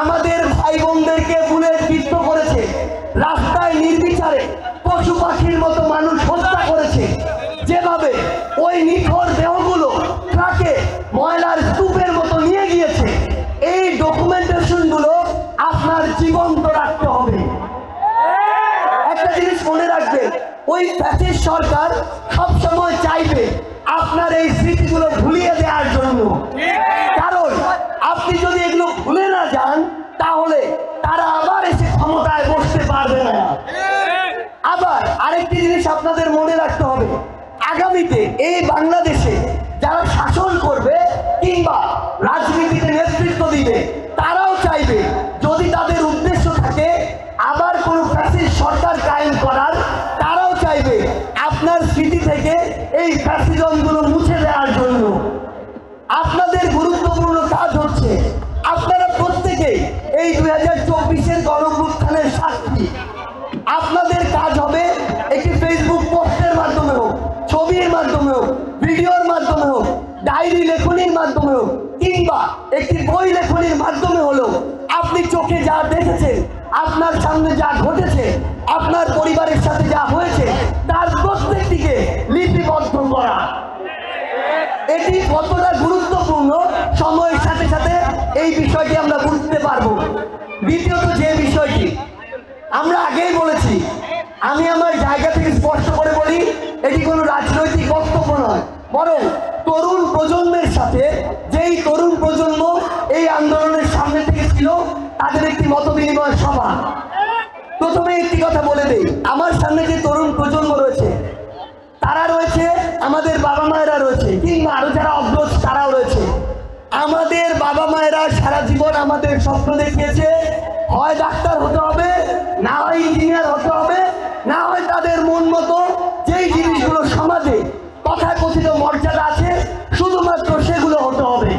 আমাদের ভাই বোনদেরকে বুলেট বিদ্ধ করেছে, রাস্তায় নির্বিচারে পশু পাখির মতো মানুষ হত্যা করেছে। যেভাবে ওই নিথর দেহগুলো ট্রাকে ময়লার স্তূপের মতো নিয়ে গিয়েছে, এই ডকুমেন্টেশন গুলো আপনার জীবন্ত রাখতে হবে। একটা জিনিস মনে রাখবেন, ওই ফ্যাসিস্ট সরকার সবসময় চাইবে আপনার এই স্মৃতিগুলো ভুলিয়ে দেওয়ার জন্য। কারণ আপনি যদি এগুলো ভুলে না যান, তাহলে তারা আবার এসে ক্ষমতায় বসতে পারবে না। আবার আরেকটি জিনিস আপনাদের মনে রাখতে হবে, আগামীতে এই বাংলাদেশে যারা শাসন করবে কিংবা রাজনীতিতে নেতৃত্ব দিবে, তারাও চাইবে, যদি তাদের উদ্দেশ্য থাকে আবার কোনো ফ্যাসিস্ট সরকার কায়েম করার, তারাও চাইবে আপনার স্মৃতি থেকে এই ফ্যাসিজমগুলো মুছে দেওয়ার জন্য। আপনাদের গুরুত্বপূর্ণ কাজ হচ্ছে, আপনারা প্রত্যেকেই এই 2024-এর গণঅভ্যুত্থানের সাক্ষী। আপনাদের কাজ হবে একটি ফেসবুক পোস্টের মাধ্যমে হোক, ছবির মাধ্যমে হোক, ভিডিওর মাধ্যমে হোক, ডায়েরি লেখনির মাধ্যমে হোক, কিংবা একটি বই লেখনির মাধ্যমে হলেও আপনি চোখে যা দেখেছেন, আপনার সামনে যা ঘটেছে, আপনার পরিবারের সাথে যা হয়েছে, তার প্রত্যেকটিকে লিপিবদ্ধ করা। এটি কতটা গুরুত্বপূর্ণ সময়ের সাথে সাথে এই বিষয়টি আমরা বুঝতে পারবো। দ্বিতীয়ত যে বিষয়টি আমরা আগেই বলেছি, আমি আমার জায়গা থেকে স্পষ্ট করে বলি, এটি কোনো রাজনৈতিক বক্তব্য নয়, বরং তরুণ প্রজন্মের সাথে, যেই তরুণ প্রজন্ম এই আন্দোলনের সামনে থেকে ছিল, তাদের একটি মত বিনিময় সভা। প্রথমে একটি কথা বলে দেই, আমার সামনে যে তরুণ প্রজন্ম রয়েছে, তারা রয়েছে, আমাদের বাবা মায়েরা রয়েছে, কিংবা আরো যারা অগ্রজ তারাও রয়েছে। আমাদের বাবা মায়েরা সারা জীবন আমাদের স্বপ্ন দেখিয়েছে, হয় ডাক্তার হতে হবে, না হয় ইঞ্জিনিয়ার হতে হবে, না হয় তাদের মন মতো যেই জিনিসগুলো সমাজে তথাকথিত মর্যাদা আছে শুধুমাত্র সেগুলো হতে হবে।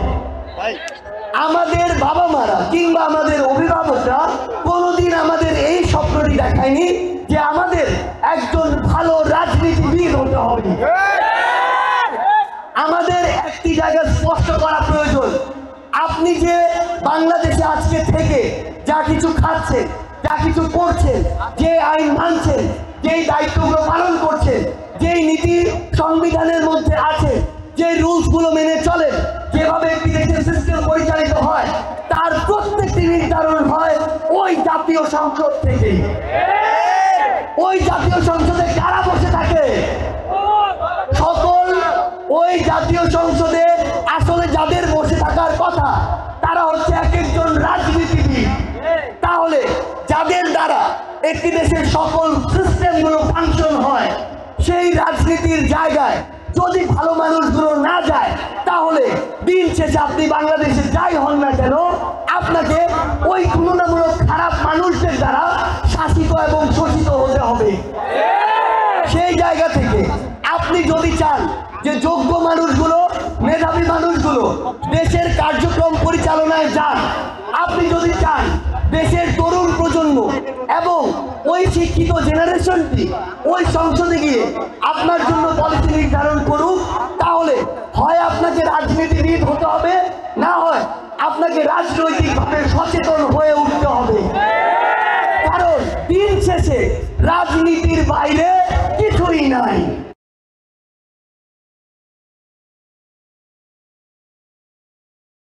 আমাদের বাবা মারা কিংবা আমাদের অভিভাবকরা কোনোদিন আমাদের এই স্বপ্নটি দেখায়নি যে আমাদের একজন ভালো রাজনীতিবিদ হতে হবে। আমাদের একটি জায়গা স্পষ্ট করা প্রয়োজন, আপনি যে বাংলাদেশে আজকে থেকে যা কিছু খাচ্ছেন, যা কিছু করছেন, যে আইন মানছেন, যেই দায়িত্বগুলো পালন করছেন, যেই নীতি সংবিধানের মধ্যে আছে, যে রুলসগুলো মেনে চলেন, যেভাবে একটি দেশের সিস্টেম পরিচালিত হয়, তার প্রত্যেকটি নির্ধারণ হয় ওই জাতীয় সংসদ থেকে। ওই জাতীয় সংসদে কারা বসে থাকে? সকল ওই জাতীয় সংসদে আসলে যাদের বসে থাকার কথা, তারা হচ্ছে এক একজন রাজনীতিবিদ। তাহলে যাদের দ্বারা একটি দেশের সকল সিস্টেমগুলো ফাংশন হয়, সেই রাজনীতির জায়গায় যদি ভালো মানুষগুলো না যায়, তাহলে দিন শেষে আপনি বাংলাদেশে যাই হন না কেন, আপনাকে ওই তুলনামূলক খারাপ মানুষদের দ্বারা শাসিত এবং শোষিত হতে হবে। সেই জায়গা থেকে আপনি যদি চান যে যোগ্য মানুষগুলো, মেধাবী মানুষগুলো দেশের কার্যক্রম পরিচালনায় যান, আপনি যদি চান দেশের তরুণ প্রজন্ম এবং ওই শিক্ষিত জেনারেশনটি ওই সংসদে গিয়ে আপনার জন্য পলিসি নির্ধারণ করুক, তাহলে হয় আপনাকে রাজনীতিবিদ হতে হবে, না হয় আপনাকে রাজনৈতিকভাবে সচেতন হয়ে উঠতে হবে। কারণ দিন শেষে রাজনীতির বাইরে কিছুই নাই।